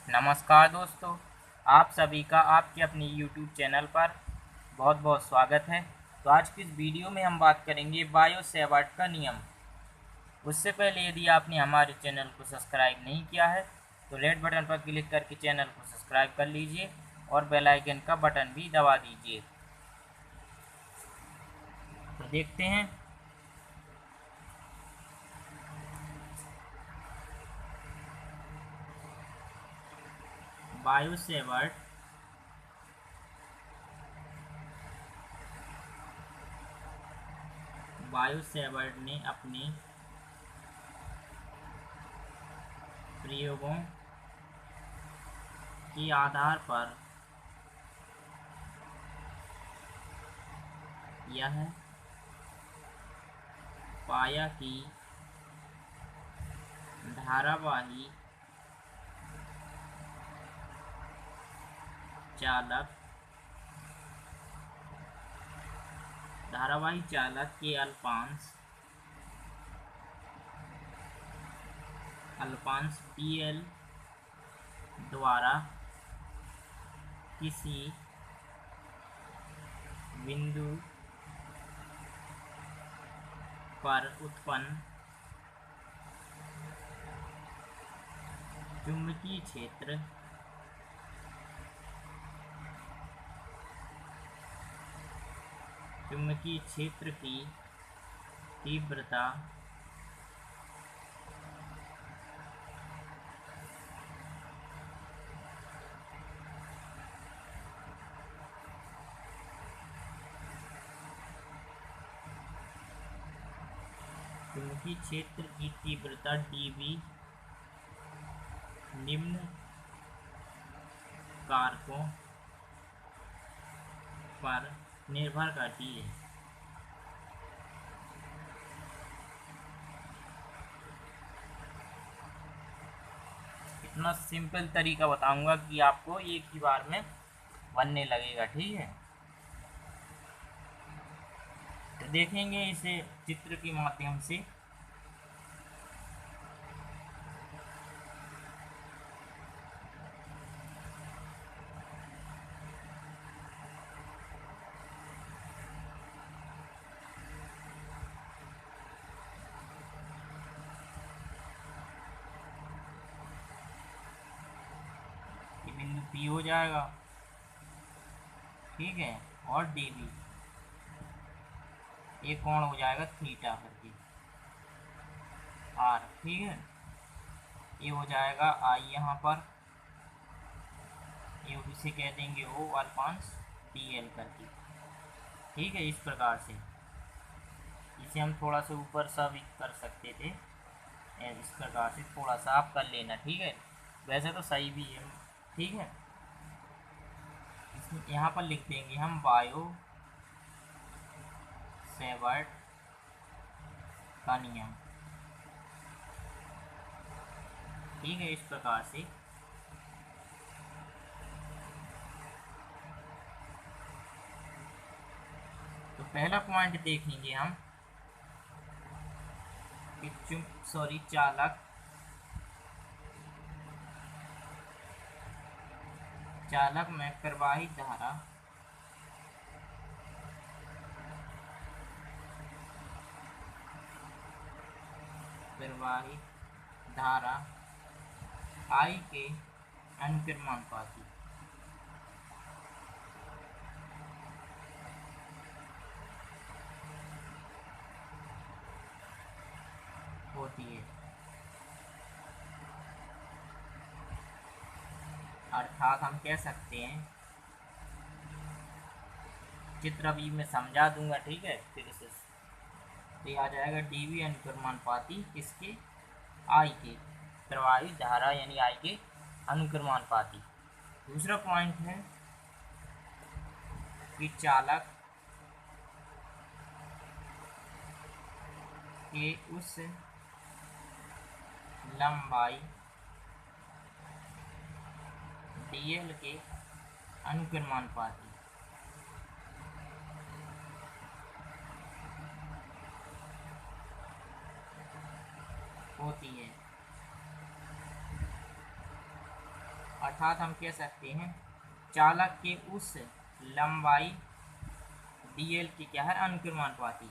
नमस्कार दोस्तों, आप सभी का आपके अपने YouTube चैनल पर बहुत बहुत स्वागत है। तो आज की इस वीडियो में हम बात करेंगे बायो सेवर्ट का नियम। उससे पहले यदि आपने हमारे चैनल को सब्सक्राइब नहीं किया है तो रेड बटन पर क्लिक करके चैनल को सब्सक्राइब कर लीजिए और बेल आइकन का बटन भी दबा दीजिए। तो देखते हैं। बायो सेवर्ट ने अपने प्रयोगों के आधार पर यह पाया कि धारावाही चालक के अल्पांश dl द्वारा किसी बिंदु पर उत्पन्न चुंबकीय क्षेत्र की तीव्रता dV निम्न कारकों पर निर्भर करती है। इतना सिंपल तरीका बताऊंगा कि आपको एक ही बार में बनने लगेगा। ठीक है, तो देखेंगे इसे चित्र के माध्यम से। बिंदु P हो जाएगा, ठीक है, और dV ये कोण हो जाएगा थीटा करके r, ठीक है। ये हो जाएगा I यहाँ पर, ये इसे कह देंगे O अल्पांश dl करके, ठीक है। इस प्रकार से इसे हम थोड़ा सा ऊपर सा भी कर सकते थे, इस प्रकार से थोड़ा सा आप कर लेना, ठीक है। वैसे तो सही भी है, ठीक है। इसमें यहाँ पर लिख देंगे हम बायो सेवर्ट का नियम, ठीक है। इस प्रकार से तो पहला पॉइंट देखेंगे हम कि चालक में प्रवाहित धारा I के अनुक्रमानुपाती होती है। अर्थात हम कह सकते हैं, चित्र अभी मैं समझा दूंगा, ठीक है। फिर से ये आ जाएगा dV अनुक्रमानुपाती इसके I के प्रवाहित धारा यानी I के अनुक्रमानुपाती। दूसरा पॉइंट है कि चालक के उस लंबाई dl के अनुक्रमानुपाती होती है। अर्थात हम कह सकते हैं चालक के उस लंबाई dl की क्या है अनुक्रमानुपाती,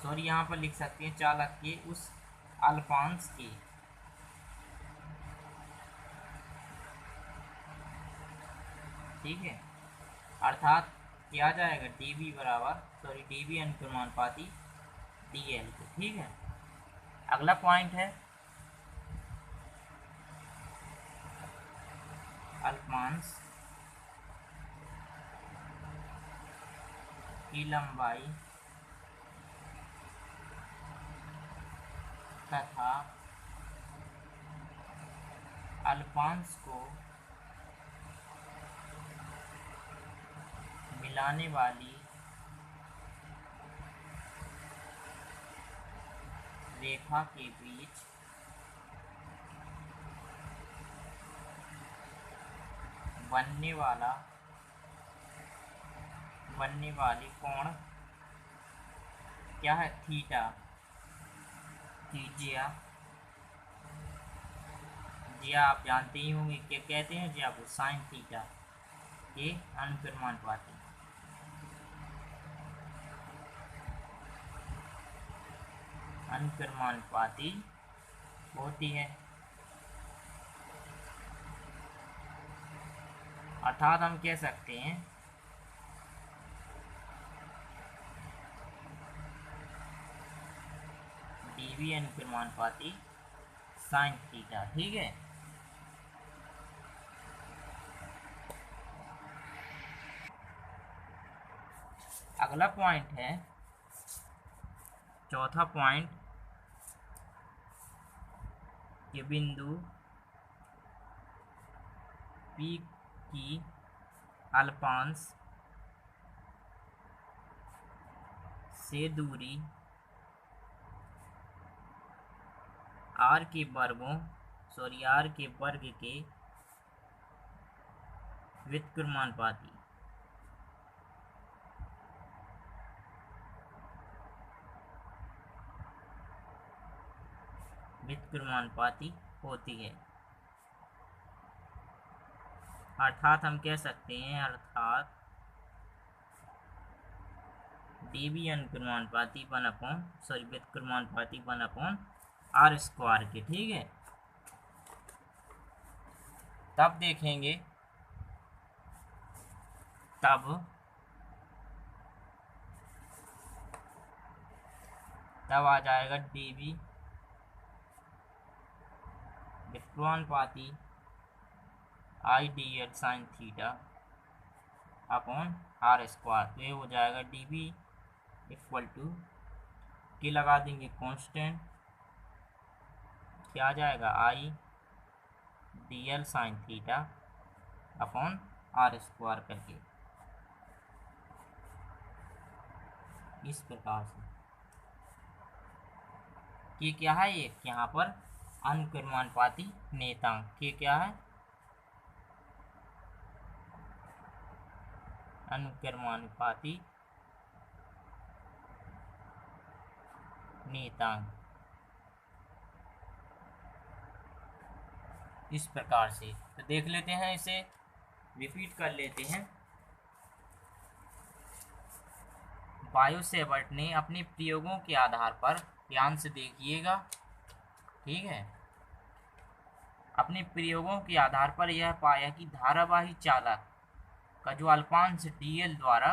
सॉरी यहाँ पर लिख सकते हैं चालक के उस अल्पांश के, ठीक है, अर्थात क्या जाएगा dv बराबर dv अनुक्रमानुपाती dl के, ठीक है। अगला पॉइंट है अल्पांश की लंबाई तथा अल्पांश को मिलाने वाली रेखा के बीच बनने वाली कोण क्या है थीटा, जिया आप जानते ही होंगे क्या कहते हैं जिया को, साइन थीटा के अनुक्रमानुपाती, अनुक्रमानुपाती होती है। अर्थात हम कह सकते हैं dv अनुक्रमानुपाती साइन थीटा, ठीक है। अगला पॉइंट है चौथा पॉइंट के बिंदु P की अल्पांश से दूरी r के वर्ग के व्युत्क्रमानुपाती, होती है। अर्थात हम कह सकते हैं dv अनुक्रमानुपाती व्युत्क्रमानुपाती 1/r² के, ठीक है। तब देखेंगे तब आ जाएगा dv व्युत्क्रमानुपाती I dl sine theta upon r², तो ये हो जाएगा dv इक्वल टू के लगा देंगे कांस्टेंट, क्या आ जाएगा I dl sine theta upon r² करके, इस प्रकार से। ये क्या है, ये यहाँ पर अनुक्रमानुपाती नेतांक, ये क्या है अनुक्रमानुपाती नेतांक, इस प्रकार से। तो देख लेते हैं, इसे रिपीट कर लेते हैं। बायो-सैवर्ट ने अपने प्रयोगों के आधार पर, ध्यान से देखिएगा, ठीक है, अपने प्रयोगों के आधार पर यह पाया कि धारावाही चालक का जो अल्पांश dl द्वारा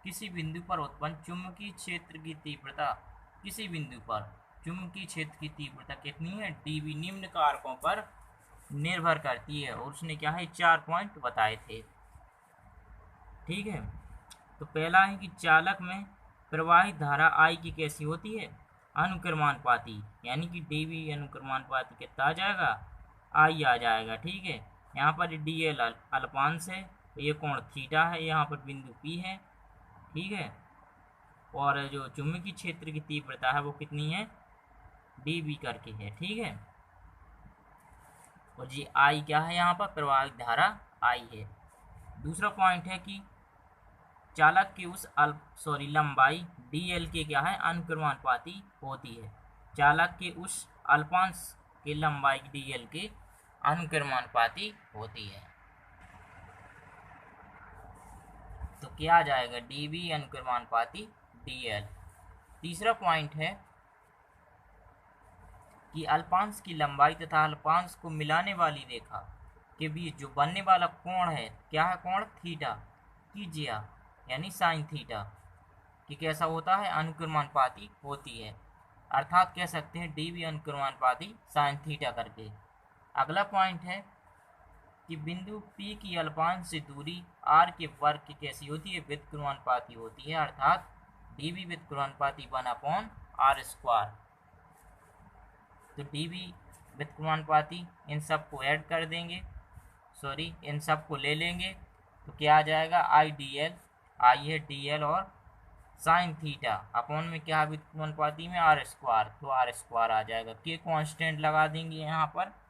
किसी बिंदु पर उत्पन्न चुंबकीय क्षेत्र की तीव्रता, किसी बिंदु पर चुंबकीय क्षेत्र की तीव्रता कितनी है dv, निम्न कारकों पर निर्भर करती है। और उसने क्या है 4 पॉइंट बताए थे, ठीक है। तो पहला है कि चालक में प्रवाहित धारा I की कैसी होती है अनुक्रमानुपाती, यानी कि dv अनुक्रमानुपाती कितना आ जाएगा I आ जाएगा, ठीक है। यहाँ पर dl अल्पांश है, तो ये कोण थीटा है, यहाँ पर बिंदु P है, ठीक है। और जो चुंबकीय क्षेत्र की तीव्रता है वो कितनी है dv करके है, ठीक है। और जी I क्या है, यहाँ पर प्रवाहित धारा I है। दूसरा पॉइंट है कि चालक की उस लंबाई dl के क्या है अनुक्रमानुपाती होती है, चालक के उस अल्पांश की लंबाई dl के अनुक्रमानुपाती होती है। तो क्या आ जाएगा, dB अनुक्रमानुपाती dl। तीसरा पॉइंट है कि अल्पांश की लंबाई तथा अल्पांश को मिलाने वाली रेखा के बीच जो बनने वाला कोण है, क्या है कोण, थीटा, कीजिए यानी साइन थीटा, कि कैसा होता है, अनुक्रमानुपाती होती है। अर्थात कह सकते हैं dB अनुक्रमानुपाती साइन थीटा करके। अगला पॉइंट है कि बिंदु P की अल्पांश से दूरी r के वर्ग की कैसी होती है, व्युत्क्रमानुपाती होती है, अर्थात dB व्युत्क्रमानुपाती 1/r²। तो dB व्युत्क्रमानुपाती, इन सब को ऐड कर देंगे, इन सब को ले लेंगे, तो क्या आ जाएगा, I dl, I है dl और साइन थीटा अपॉन में क्या व्युत्क्रमानुपाती में r², तो r² आ जाएगा। के कांस्टेंट लगा देंगे यहाँ पर,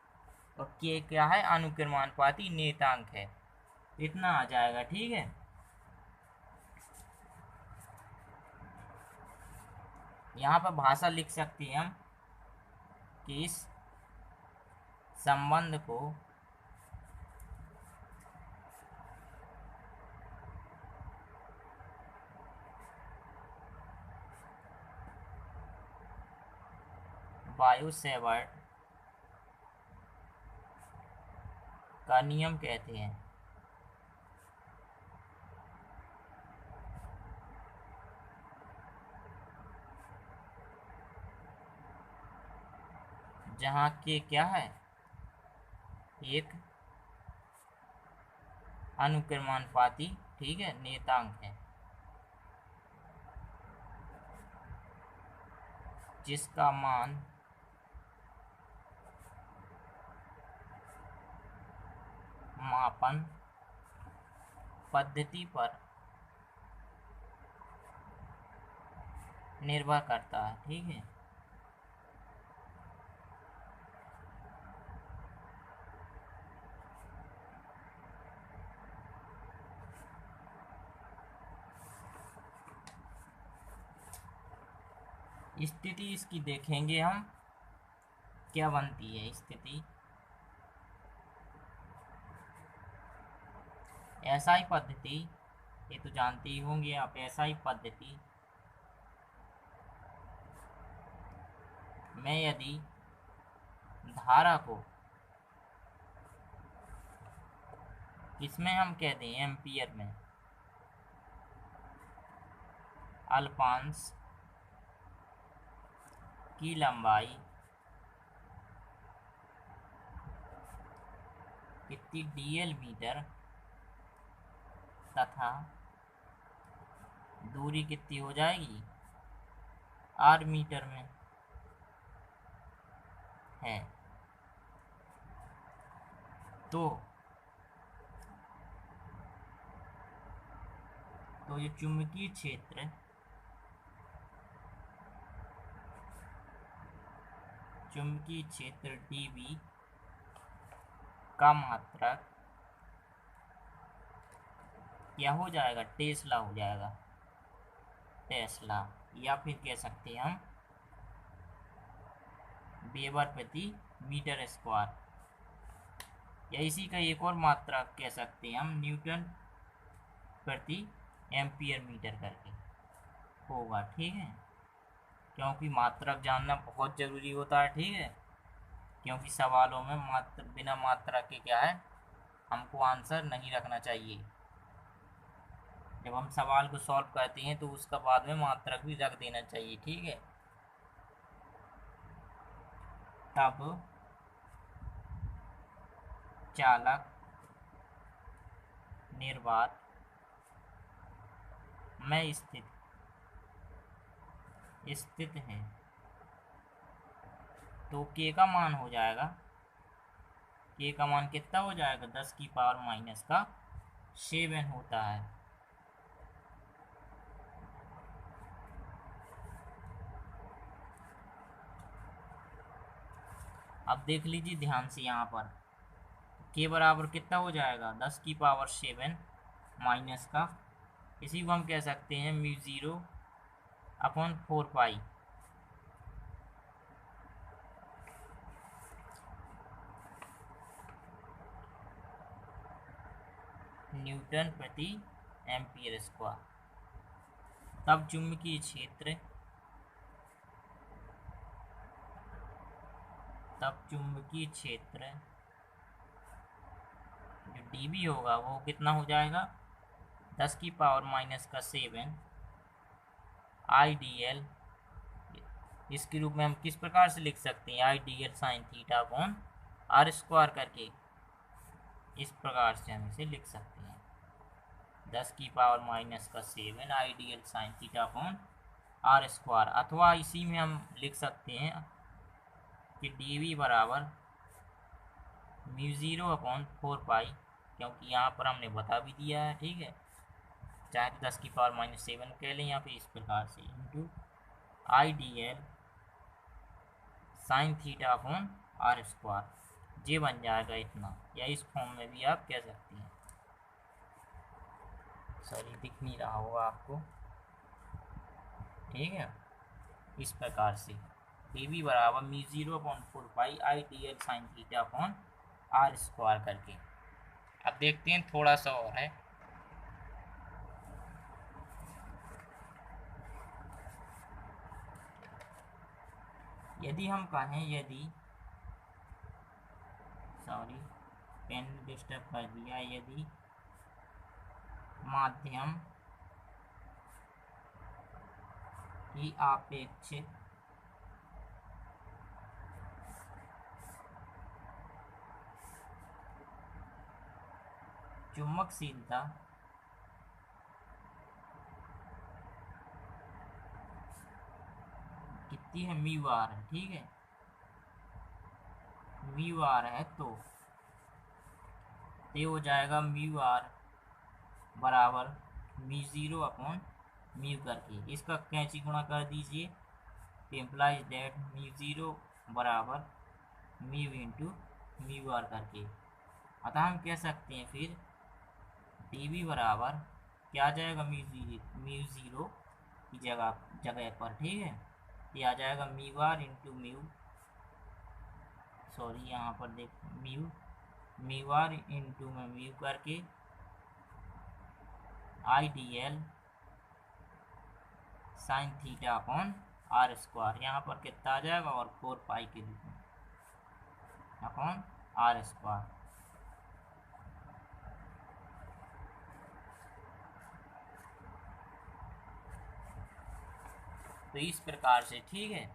और के क्या है, अनुक्रमानुपाती नियतांक है, इतना आ जाएगा। ठीक है, यहाँ पर भाषा लिख सकते हैं हम कि इस संबंध को बायो-सेवर्ट का नियम कहते हैं। जहाँ के क्या है, एक अनुक्रमानुपाती, ठीक है, नियतांक है, जिसका मान मापन पद्धति पर निर्भर करता है। ठीक है, स्थिति इसकी देखेंगे हम क्या बनती है। स्थिति एसआई पद्धति, ये तो जानते ही होंगे आप, एसआई पद्धति में यदि धारा को किसमें हम कहते हैं, एम्पियर में, अल्पांश की लंबाई कितनी dl मीटर तथा दूरी कितनी हो जाएगी, r मीटर में है, तो ये चुंबकीय क्षेत्र dB का मात्रक क्या हो जाएगा, टेस्ला हो जाएगा, टेस्ला, या फिर कह सकते हैं हम वेबर प्रति मीटर स्क्वायर, या इसी का एक और मात्रक कह सकते हैं हम न्यूटन प्रति एम्पियर मीटर करके होगा। ठीक है, क्योंकि मात्रक जानना बहुत ज़रूरी होता है। ठीक है, क्योंकि सवालों में बिना मात्रक के क्या है, हमको आंसर नहीं रखना चाहिए। जब हम सवाल को सॉल्व करते हैं तो उसका बाद में मात्रक भी रख देना चाहिए। ठीक है, तब चालक निर्वात में स्थित है, तो के का मान हो जाएगा, के का मान कितना हो जाएगा, 10⁻⁷ होता है। अब देख लीजिए ध्यान से, यहाँ पर के बराबर कितना हो जाएगा, 10⁻⁷ माइनस का, इसी को हम कह सकते हैं μ0/4π। न्यूटन प्रति एम्पीयर स्क्वायर। तब चुंबकीय क्षेत्र जो dB होगा वो कितना हो जाएगा, 10⁻⁻⁷ IDL। इसके रूप में हम किस प्रकार से लिख सकते हैं, IDL sin theta upon r square करके इस प्रकार से हम इसे लिख सकते हैं, 10⁻⁻⁷ IDL sin theta upon r square. अथवा इसी में हम लिख सकते हैं कि dV बराबर μ0/4π, क्योंकि यहाँ पर हमने बता भी दिया है, ठीक है, चाहे 10⁻⁷ कह लें या फिर इस प्रकार से, into IDL sin theta upon r square, ये बन जाएगा इतना, या इस फॉर्म में भी आप कह सकते हैं। सॉरी, दिख नहीं रहा होगा आपको, ठीक है, इस प्रकार से dV बराबर μ0/4π IDL sin theta upon r square करके। अब देखते हैं थोड़ा सा और है। यदि हम कहें, सॉरी पेन डिस्टर्ब कर दिया, यदि माध्यम की आपेक्षिक चुंबकशीलता कितनी है, μr है, ठीक है, μr है, तो ये हो जाएगा μr बराबर μ0/μ करके, इसका कैंची गुणा कर दीजिए, इम्प्लाइज दैट μ0 बराबर μ इंटू μr करके। अतः हम कह सकते हैं फिर dV बराबर क्या आ जाएगा, μ0 की जगह पर, ठीक है, ये आ जाएगा μr इंटू सॉरी यहाँ पर देख μr इंटू में करके IDL sin theta upon r square, यहाँ पर कितना आ जाएगा, और 4π के रूप में अपॉन r स्क्वायर। तो इस प्रकार से, ठीक है,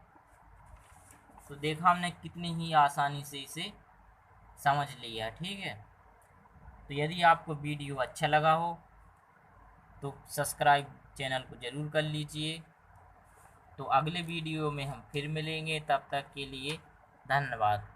तो देखा हमने कितनी ही आसानी से इसे समझ लिया, ठीक है। तो यदि आपको वीडियो अच्छा लगा हो तो सब्सक्राइब चैनल को ज़रूर कर लीजिए। तो अगले वीडियो में हम फिर मिलेंगे, तब तक के लिए धन्यवाद।